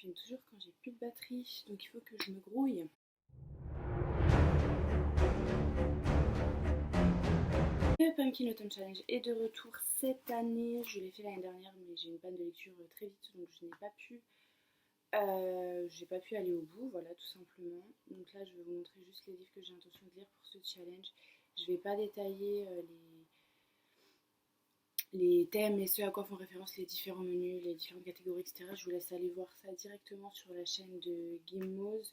filme toujours quand j'ai plus de batterie, donc il faut que je me grouille. Le Pumpkin Autumn Challenge est de retour cette année. Je l'ai fait l'année dernière, mais j'ai une panne de lecture très vite, donc je n'ai pas pu. J'ai pas pu aller au bout, voilà, tout simplement. Donc là, je vais vous montrer juste les livres que j'ai l'intention de lire pour ce challenge. Je vais pas détailler les thèmes et ce à quoi font référence les différents menus, les différentes catégories, etc. Je vous laisse aller voir ça directement sur la chaîne de Gimmoz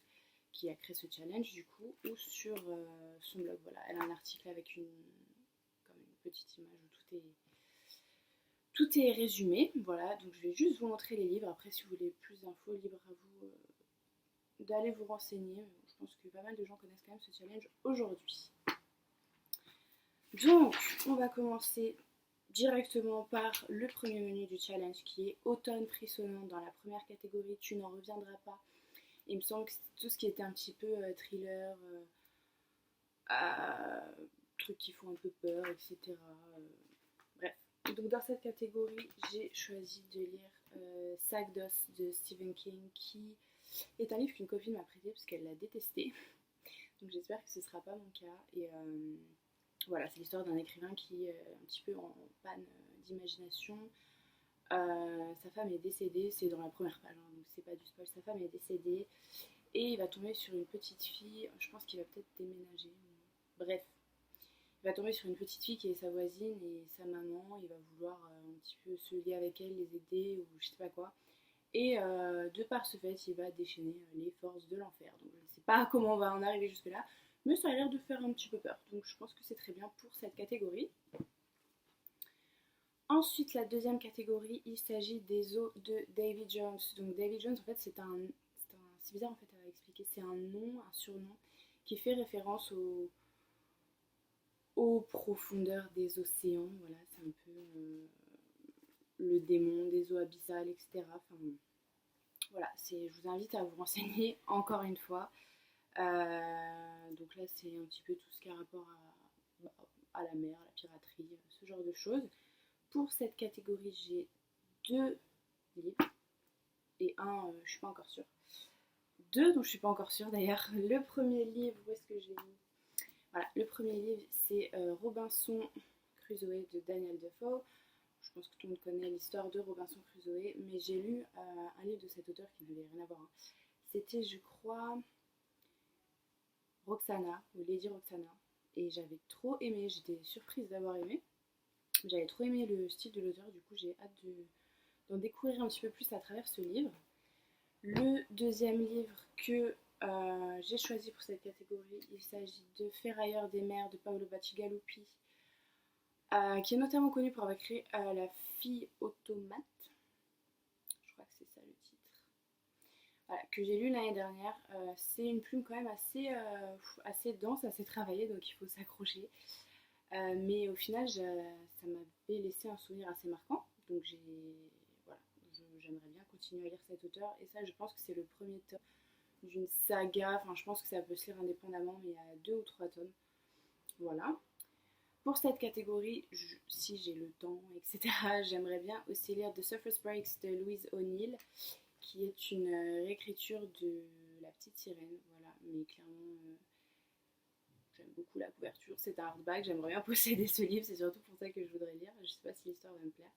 qui a créé ce challenge du coup, ou sur son blog. Voilà, elle a un article avec comme une petite image où tout est résumé. Voilà, donc je vais juste vous montrer les livres. Après, si vous voulez plus d'infos, libre à vous d'aller vous renseigner. Je pense que pas mal de gens connaissent quand même ce challenge aujourd'hui. Donc, on va commencer directement par le premier menu du challenge qui est Automne frissonnant. Dans la première catégorie, tu n'en reviendras pas. Il me semble que c'est tout ce qui était un petit peu thriller, trucs qui font un peu peur, etc. Bref. Donc dans cette catégorie, j'ai choisi de lire Sac d'os de Stephen King, qui est un livre qu'une copine m'a prêté parce qu'elle l'a détesté. Donc j'espère que ce ne sera pas mon cas. Et voilà, c'est l'histoire d'un écrivain qui est un petit peu en panne d'imagination. Sa femme est décédée, c'est dans la première page, hein, donc c'est pas du spoil. Sa femme est décédée et il va tomber sur une petite fille. Je pense qu'il va peut-être déménager. Bref, il va tomber sur une petite fille qui est sa voisine et sa maman. Il va vouloir un petit peu se lier avec elle, les aider ou je sais pas quoi. Et de par ce fait, il va déchaîner les forces de l'enfer. Donc je ne sais pas comment on va en arriver jusque-là, mais ça a l'air de faire un petit peu peur. Donc je pense que c'est très bien pour cette catégorie. Ensuite, la deuxième catégorie, il s'agit des os de Davy Jones. Donc Davy Jones, en fait, c'est bizarre en fait à expliquer, c'est un nom, un surnom qui fait référence aux profondeurs des océans. Voilà, c'est un peu le démon des eaux abyssales, etc. Enfin, voilà, je vous invite à vous renseigner encore une fois. Donc là, c'est un petit peu tout ce qui a rapport à la mer, la piraterie, ce genre de choses. Pour cette catégorie, j'ai 2 livres et un, je suis pas encore sûre. 2 dont je suis pas encore sûre d'ailleurs. Le premier livre, où est-ce que je l'ai mis? Voilà, le premier livre, c'est Robinson Crusoe de Daniel Defoe. Je pense que tout le monde connaît l'histoire de Robinson Crusoe, mais j'ai lu un livre de cet auteur qui n'avait rien à voir, hein. C'était, je crois, Roxana, ou Lady Roxana, et j'avais trop aimé, j'étais surprise d'avoir aimé. J'avais trop aimé le style de l'auteur, du coup j'ai hâte d'en découvrir un petit peu plus à travers ce livre. Le deuxième livre que j'ai choisi pour cette catégorie, il s'agit de Ferrailleurs des mers de Paolo Bacigalupi, qui est notamment connu pour avoir créé La fille automate. Je crois que c'est ça le titre. Voilà, que j'ai lu l'année dernière. C'est une plume quand même assez dense, assez travaillée, donc il faut s'accrocher. Mais au final, ça m'avait laissé un souvenir assez marquant. Donc voilà, j'aimerais bien continuer à lire cet auteur. Et ça, je pense que c'est le premier tome d'une saga. Enfin, je pense que ça peut se lire indépendamment, mais il y a 2 ou 3 tomes. Voilà. Pour cette catégorie, si j'ai le temps, etc., j'aimerais bien aussi lire The Surface Breaks de Louise O'Neill, qui est une réécriture de La Petite Sirène. Voilà, mais clairement, j'aime beaucoup la couverture. C'est un hardback, j'aimerais bien posséder ce livre, c'est surtout pour ça que je voudrais lire. Je sais pas si l'histoire va me plaire.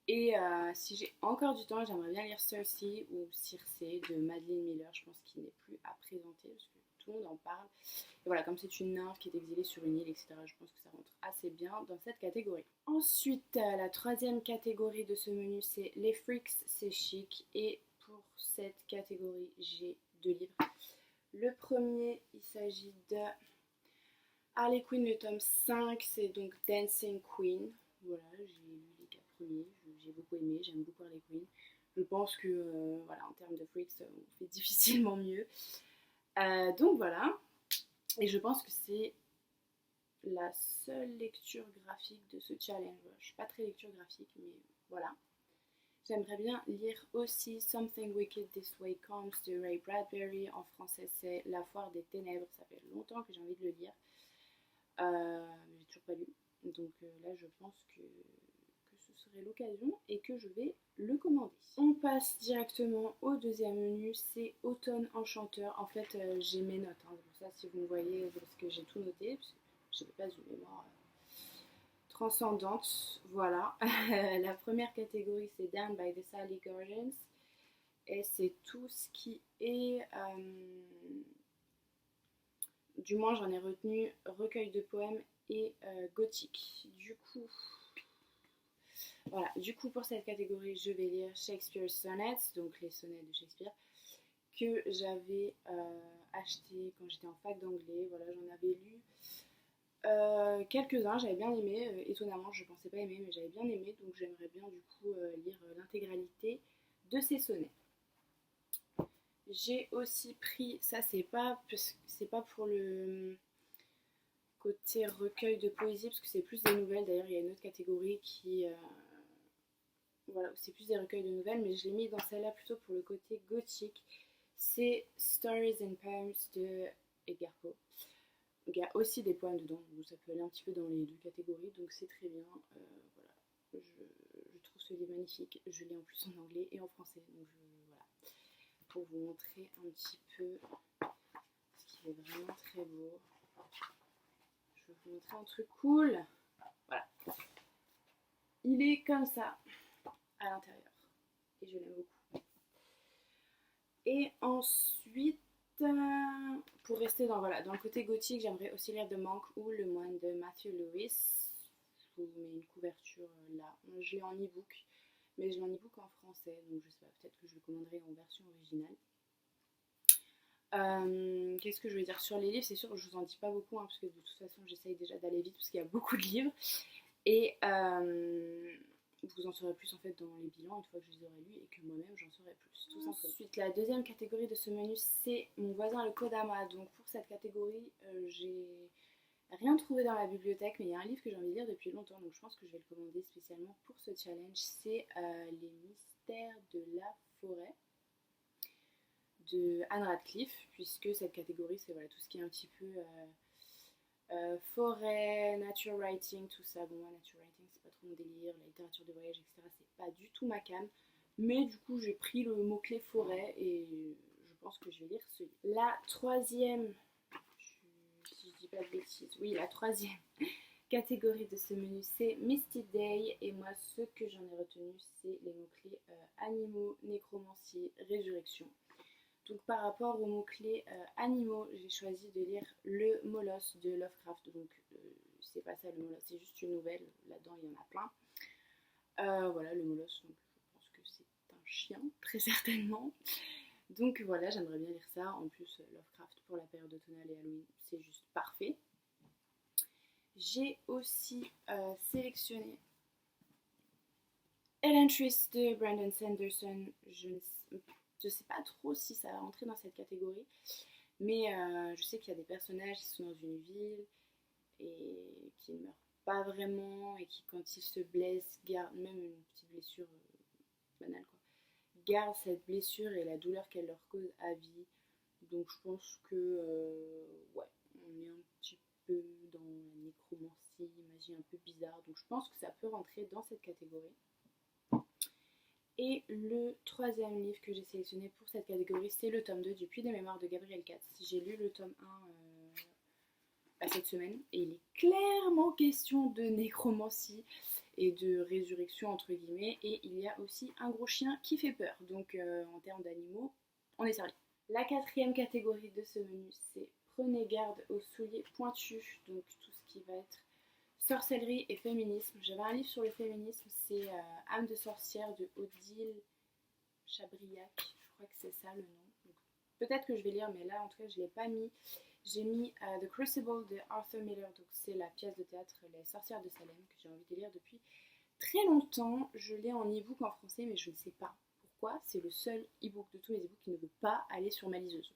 Et si j'ai encore du temps, j'aimerais bien lire Circe ou Circé de Madeline Miller. Je pense qu'il n'est plus à présenter parce que tout le monde en parle. Et voilà, comme c'est une nymphe qui est exilée sur une île, etc., je pense que ça rentre assez bien dans cette catégorie. Ensuite, la troisième catégorie de ce menu, c'est Les Freaks, c'est chic. Et pour cette catégorie, j'ai 2 livres. Le premier, il s'agit de Harley Quinn, le tome 5, c'est donc Dancing Queen. Voilà, j'ai lu les 4 premiers, j'ai beaucoup aimé, j'aime beaucoup Harley Quinn. Je pense que, voilà, en termes de freaks, on fait difficilement mieux. Donc voilà, et je pense que c'est la seule lecture graphique de ce challenge. Je suis pas très lecture graphique, mais voilà. J'aimerais bien lire aussi Something Wicked This Way Comes de Ray Bradbury. En français, c'est La Foire des Ténèbres. Ça fait longtemps que j'ai envie de le lire. Mais j'ai toujours pas lu. Donc là, je pense que ce serait j'aurai l'occasion et que je vais le commander. On passe directement au deuxième menu, c'est Automne Enchanteur. En fait, j'ai mes notes, hein, pour ça si vous me voyez, parce que j'ai tout noté, parce que je n'ai pas une mémoire transcendante. Voilà. La première catégorie, c'est Down by the Sally Gardens. Et c'est tout ce qui est... du moins, j'en ai retenu recueil de poèmes et gothique. Voilà, du coup pour cette catégorie, je vais lire Shakespeare's Sonnets, donc les sonnets de Shakespeare, que j'avais acheté quand j'étais en fac d'anglais. Voilà, j'en avais lu quelques-uns, j'avais bien aimé. Étonnamment, je pensais pas aimer, mais j'avais bien aimé, donc j'aimerais bien du coup lire l'intégralité de ces sonnets. J'ai aussi pris, ça c'est pas pour le côté recueil de poésie, parce que c'est plus des nouvelles. D'ailleurs, il y a une autre catégorie qui... voilà, c'est plus des recueils de nouvelles, mais je l'ai mis dans celle-là plutôt pour le côté gothique. C'est Stories and Poems de Edgar Poe. Il y a aussi des poèmes dedans, donc ça peut aller un petit peu dans les deux catégories, donc c'est très bien. Voilà, je trouve ce livre magnifique. Je l'ai en plus en anglais et en français, donc voilà, pour vous montrer un petit peu ce qui est vraiment très beau. Je vais vous montrer un truc cool. Voilà, il est comme ça à l'intérieur et je l'aime beaucoup. Et ensuite, pour rester dans le côté gothique, j'aimerais aussi lire The Monk ou Le Moine de Matthew Lewis. Je vous mets une couverture là. Je l'ai en e-book, mais je l'ai en e-book en français, donc je sais pas, peut-être que je le commanderai en version originale. Qu'est-ce que je veux dire sur les livres? C'est sûr, je vous en dis pas beaucoup, hein, parce que de toute façon, j'essaye déjà d'aller vite, parce qu'il y a beaucoup de livres. Et vous en saurez plus en fait dans les bilans une fois que je les aurai lus et que moi-même j'en saurai plus, tout simplement. Ensuite, la deuxième catégorie de ce menu, c'est Mon voisin le Kodama. Donc pour cette catégorie, j'ai rien trouvé dans la bibliothèque, mais il y a un livre que j'ai envie de lire depuis longtemps, donc je pense que je vais le commander spécialement pour ce challenge. C'est Les mystères de la forêt de Anne Radcliffe, puisque cette catégorie, c'est voilà, tout ce qui est un petit peu... forêt, nature writing, tout ça. Bon, moi, nature writing, c'est pas trop mon délire. La littérature de voyage, etc., c'est pas du tout ma came. Mais du coup, j'ai pris le mot-clé forêt et je pense que je vais lire ce livre. La troisième, si je dis pas de bêtises, oui, la troisième catégorie de ce menu, c'est Misty Day. Et moi, ce que j'en ai retenu, c'est les mots-clés animaux, nécromancie, résurrection. Donc par rapport aux mots-clés animaux, j'ai choisi de lire Le Molosse de Lovecraft. Donc c'est pas ça le Molosse, c'est juste une nouvelle. Là-dedans, il y en a plein. Voilà, le Molosse, donc je pense que c'est un chien, très certainement. Donc voilà, j'aimerais bien lire ça. En plus, Lovecraft pour la période automnale et Halloween, c'est juste parfait. J'ai aussi sélectionné Elantris de Brandon Sanderson. Je sais pas trop si ça va rentrer dans cette catégorie, mais je sais qu'il y a des personnages qui sont dans une ville et qui ne meurent pas vraiment et qui, quand ils se blessent, gardent même une petite blessure banale, quoi, gardent cette blessure et la douleur qu'elle leur cause à vie. Donc je pense que ouais, on est un petit peu dans la nécromancie, magie un peu bizarre, donc je pense que ça peut rentrer dans cette catégorie. Et le troisième livre que j'ai sélectionné pour cette catégorie, c'est le tome 2 du Puits des Mémoires de Gabriel Katz. J'ai lu le tome 1 cette semaine et il est clairement question de nécromancie et de résurrection entre guillemets, et il y a aussi un gros chien qui fait peur, donc en termes d'animaux, on est servi. La quatrième catégorie de ce menu, c'est Prenez garde aux souliers pointus, donc tout ce qui va être sorcellerie et féminisme. J'avais un livre sur le féminisme, c'est Âme de sorcière de Odile Chabriac, je crois que c'est ça le nom. Donc, peut-être que je vais lire, mais là en tout cas je ne l'ai pas mis. J'ai mis The Crucible de Arthur Miller, donc c'est la pièce de théâtre Les sorcières de Salem que j'ai envie de lire depuis très longtemps. Je l'ai en e-book en français, mais je ne sais pas pourquoi. C'est le seul e-book de tous mes e-books qui ne veut pas aller sur ma liseuse.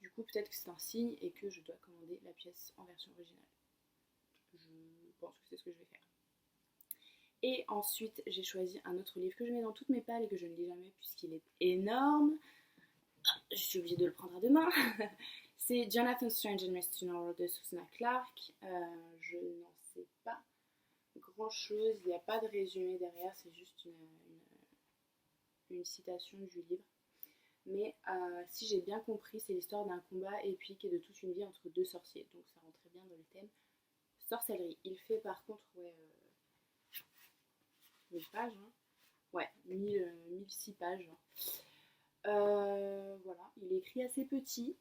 Du coup, peut-être que c'est un signe et que je dois commander la pièce en version originale. Je pense que c'est ce que je vais faire. Et ensuite, j'ai choisi un autre livre que je mets dans toutes mes palles et que je ne lis jamais puisqu'il est énorme. Je suis obligée de le prendre à deux mains. C'est Jonathan Strange and Mr. Norrell de Susanna Clarke. Je n'en sais pas grand chose, il n'y a pas de résumé derrière, c'est juste une citation du livre. Mais si j'ai bien compris, c'est l'histoire d'un combat épique et de toute une vie entre deux sorciers. Donc ça rentrait bien dans le thème sorcellerie. Il fait par contre, ouais, 1000 pages. Hein. Ouais, 1006 pages. Voilà, il est écrit assez petit.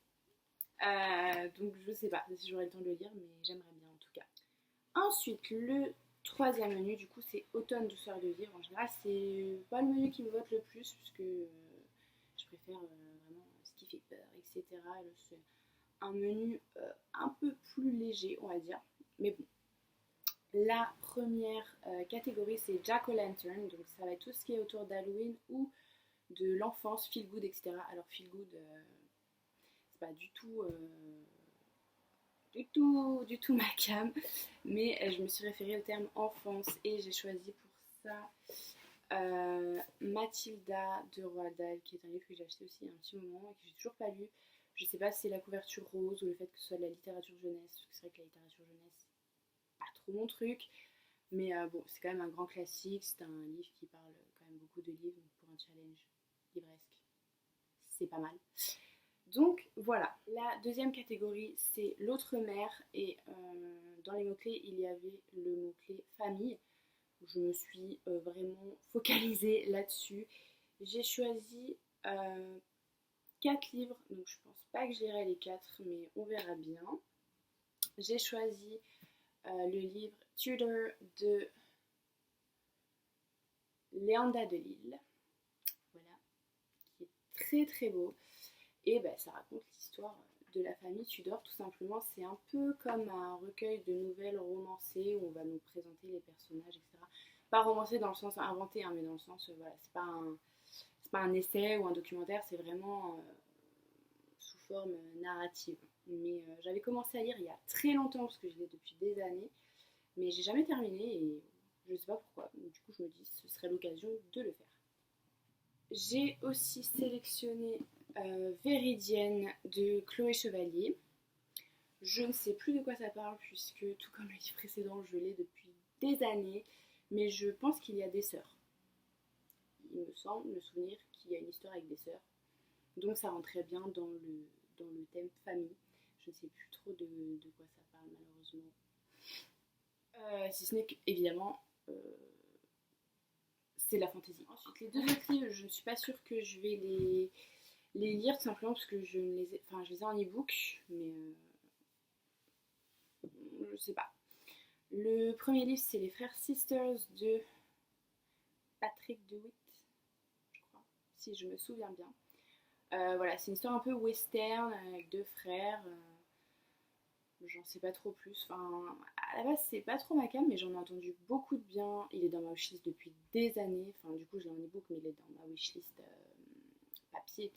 Donc je sais pas si j'aurai le temps de le lire, mais j'aimerais bien en tout cas. Ensuite, le troisième menu, du coup, c'est automne, douceur de vivre. En général, c'est pas le menu qui me vote le plus, puisque je préfère vraiment ce qui fait peur, etc. Là, c'est un menu un peu plus léger, on va dire. Mais bon. La première catégorie, c'est Jack-o'-lantern. Donc, ça va être tout ce qui est autour d'Halloween ou de l'enfance, feel good, etc. Alors, feel good, c'est pas du tout ma cam, mais je me suis référée au terme enfance et j'ai choisi pour ça Mathilda de Roald Dahl, qui est un livre que j'ai acheté aussi il y a un petit moment et que j'ai toujours pas lu. Je sais pas si c'est la couverture rose ou le fait que ce soit de la littérature jeunesse, parce que c'est vrai que la littérature jeunesse, pas trop mon truc, mais bon, c'est quand même un grand classique, c'est un livre qui parle quand même beaucoup de livres, donc pour un challenge livresque, c'est pas mal. Donc voilà, la deuxième catégorie, c'est l'autre mère, et dans les mots-clés, il y avait le mot-clé famille. Je me suis vraiment focalisée là-dessus. J'ai choisi 4 livres, donc je pense pas que je lirai les 4, mais on verra bien. J'ai choisi le livre Tudor de Léanda de Lille, voilà, qui est très très beau. Et ben, ça raconte l'histoire de la famille Tudor, tout simplement. C'est un peu comme un recueil de nouvelles romancées où on va nous présenter les personnages, etc. Pas romancé dans le sens inventé, hein, mais dans le sens, voilà, c'est pas un essai ou un documentaire, c'est vraiment sous forme narrative. Mais j'avais commencé à lire il y a très longtemps, parce que je l'ai depuis des années, mais j'ai jamais terminé et je sais pas pourquoi. Donc, du coup, je me dis ce serait l'occasion de le faire. J'ai aussi sélectionné Véridienne de Chloé Chevalier. Je ne sais plus de quoi ça parle puisque, tout comme le livre précédent, je l'ai depuis des années, mais je pense qu'il y a des sœurs. Il me semble me souvenir qu'il y a une histoire avec des sœurs. Donc ça rentre très bien dans le thème famille. Je ne sais plus trop de quoi ça parle malheureusement. Si ce n'est qu'évidemment, c'est la fantaisie. Ensuite, les deux autres livres, je ne suis pas sûre que je vais les lire tout simplement parce que je les ai en e-book, mais je sais pas. Le premier livre, c'est Les Frères Sisters de Patrick DeWitt, je crois, si je me souviens bien. Voilà, c'est une histoire un peu western avec deux frères. J'en sais pas trop plus. Enfin, à la base, c'est pas trop ma cam, mais j'en ai entendu beaucoup de bien. Il est dans ma wishlist depuis des années. Enfin, du coup, je l'ai en e-book, mais il est dans ma wishlist papier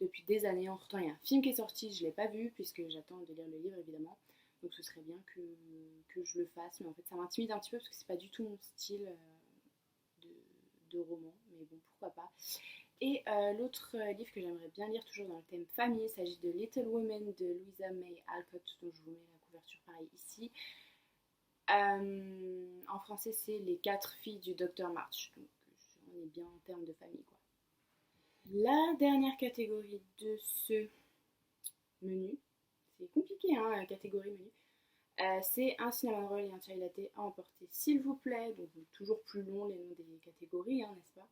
depuis des années. Entre-temps, il y a un film qui est sorti, je l'ai pas vu, puisque j'attends de lire le livre, évidemment. Donc, ce serait bien que je le fasse. Mais en fait, ça m'intimide un petit peu, parce que c'est pas du tout mon style de roman. Mais bon, pourquoi pas. Et l'autre livre que j'aimerais bien lire, toujours dans le thème famille, il s'agit de Little Women de Louisa May Alcott, dont je vous mets la couverture pareil ici. En français, c'est Les 4 filles du Dr March. Donc on est bien en termes de famille, quoi. La dernière catégorie de ce menu, c'est compliqué, hein, la catégorie menu. C'est un cinnamon roll et un chai latte à emporter, s'il vous plaît. Donc toujours plus long les noms des catégories, hein, n'est-ce pas?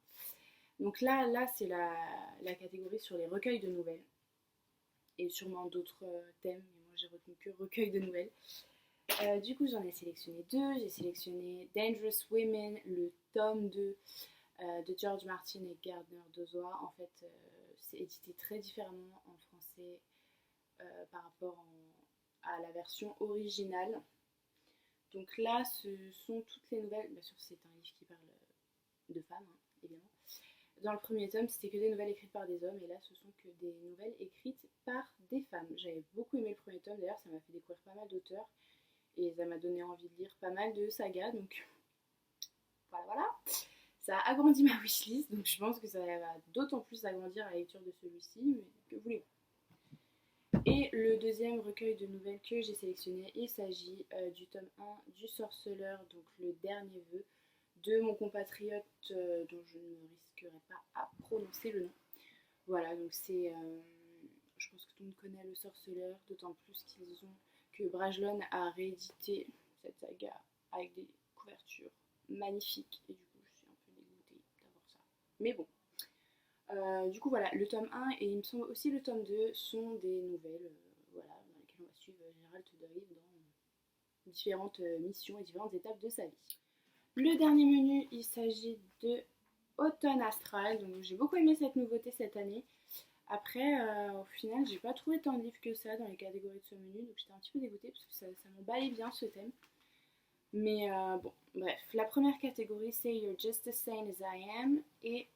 Donc là c'est la catégorie sur les recueils de nouvelles. Et sûrement d'autres thèmes, mais moi j'ai retenu que recueil de nouvelles. Du coup, j'en ai sélectionné 2. J'ai sélectionné Dangerous Women, le tome 2 de George Martin et Gardner Dozois. En fait, c'est édité très différemment en français par rapport à la version originale. Donc là, ce sont toutes les nouvelles. Bien sûr, c'est un livre qui parle de femmes, hein, évidemment. Dans le premier tome, c'était que des nouvelles écrites par des hommes, et là, ce sont que des nouvelles écrites par des femmes. J'avais beaucoup aimé le premier tome, d'ailleurs, ça m'a fait découvrir pas mal d'auteurs, et ça m'a donné envie de lire pas mal de sagas, donc voilà. Ça a agrandi ma wishlist, donc je pense que ça va d'autant plus agrandir la lecture de celui-ci, mais que voulez-vous. Et le deuxième recueil de nouvelles que j'ai sélectionné, il s'agit du tome 1 du Sorceleur, donc le dernier vœu de mon compatriote dont je ne risquerai pas à prononcer le nom. Voilà, donc c'est... je pense que tout le monde connaît le Sorceleur, d'autant plus que Brajlon a réédité cette saga avec des couvertures magnifiques, et du coup je suis un peu dégoûtée d'avoir ça. Mais bon. Du coup voilà, le tome 1 et il me semble aussi le tome 2 sont des nouvelles voilà, dans lesquelles on va suivre Geralt de Rive dans différentes missions et différentes étapes de sa vie. Le dernier menu, il s'agit de Automne Astral, donc j'ai beaucoup aimé cette nouveauté cette année. Après, au final, j'ai pas trouvé tant de livres que ça dans les catégories de ce menu, donc j'étais un petit peu dégoûtée parce que ça m'emballait bien ce thème. Mais bon, bref, la première catégorie c'est You're Just as Sane as I Am, et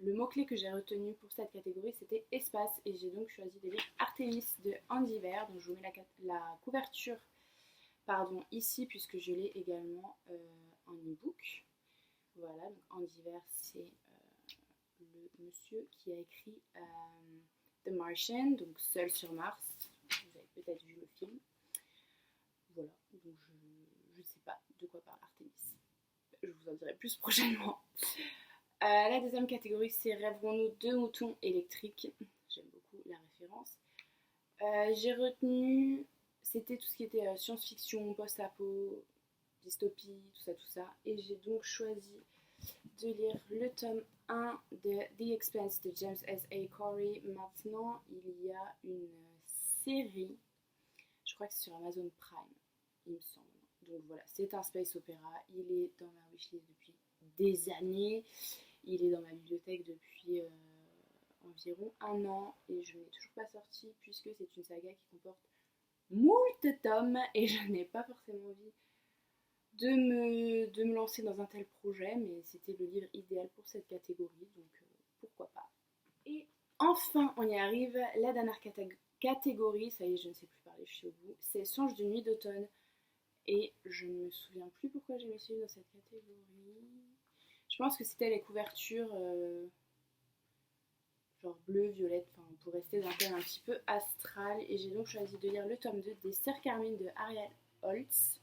le mot-clé que j'ai retenu pour cette catégorie c'était espace, et j'ai donc choisi de lire Artemis de Andy Weir, donc je vous mets la couverture ici puisque je l'ai également en e-book. Voilà, donc Andy Weir c'est le monsieur qui a écrit The Martian, donc Seul sur Mars, vous avez peut-être vu le film. Voilà, donc je ne sais pas de quoi parle Artemis. Je vous en dirai plus prochainement. La deuxième catégorie, c'est Rêverons-nous de moutons électriques. J'aime beaucoup la référence. J'ai retenu, c'était tout ce qui était science-fiction, post-apo, dystopie, tout ça. Et j'ai donc choisi de lire le tome 1 de The Expanse de James S.A. Corey. Maintenant, il y a une série, je crois que c'est sur Amazon Prime, il me semble. Donc voilà, c'est un space opéra. Il est dans ma wishlist depuis des années. Il est dans ma bibliothèque depuis environ 1 an et je n'ai toujours pas sorti puisque c'est une saga qui comporte moult tomes et je n'ai pas forcément envie de me lancer dans un tel projet, mais c'était le livre idéal pour cette catégorie, donc pourquoi pas. Et enfin, on y arrive, la dernière catégorie, ça y est, je ne sais plus parler, je suis au bout, c'est Songe de nuit d'automne. Et je ne me souviens plus pourquoi j'ai mis celui dans cette catégorie. Je pense que c'était les couvertures genre bleu, violette, enfin pour rester dans un thème un petit peu astral. Et j'ai donc choisi de lire le tome 2 des Sœurs Carmine de Ariel Holtz,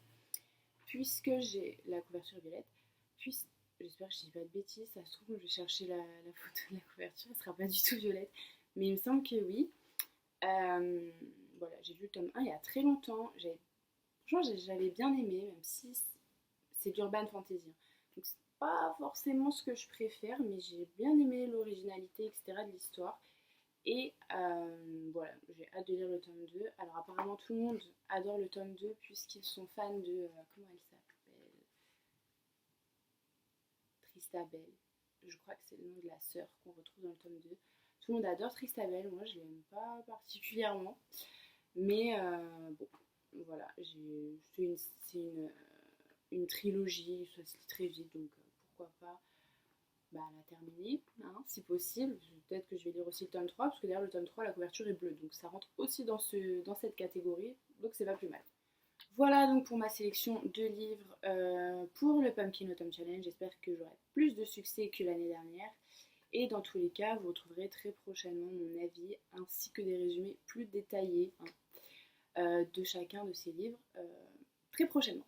puisque j'ai la couverture violette. J'espère que je dis pas de bêtises, ça se trouve je vais chercher la photo de la couverture, elle sera pas du tout violette, mais il me semble que oui. Voilà, j'ai lu le tome 1 il y a très longtemps, franchement j'avais bien aimé, même si c'est d'urban fantasy. Donc c'est pas forcément ce que je préfère, mais j'ai bien aimé l'originalité, etc. de l'histoire. Et voilà, j'ai hâte de lire le tome 2. Alors apparemment tout le monde adore le tome 2 puisqu'ils sont fans de... comment elle s'appelle, Tristabel. Je crois que c'est le nom de la sœur qu'on retrouve dans le tome 2. Tout le monde adore Tristabel, moi je l'aime pas particulièrement. Mais bon, voilà, c'est une trilogie, ça se lit très vite, donc pourquoi pas la terminer, hein, si possible. Peut-être que je vais lire aussi le tome 3, parce que d'ailleurs le tome 3, la couverture est bleue, donc ça rentre aussi dans cette catégorie, donc c'est pas plus mal. Voilà donc pour ma sélection de livres pour le Pumpkin Autumn Challenge. J'espère que j'aurai plus de succès que l'année dernière. Et dans tous les cas, vous retrouverez très prochainement mon avis ainsi que des résumés plus détaillés de chacun de ces livres très prochainement.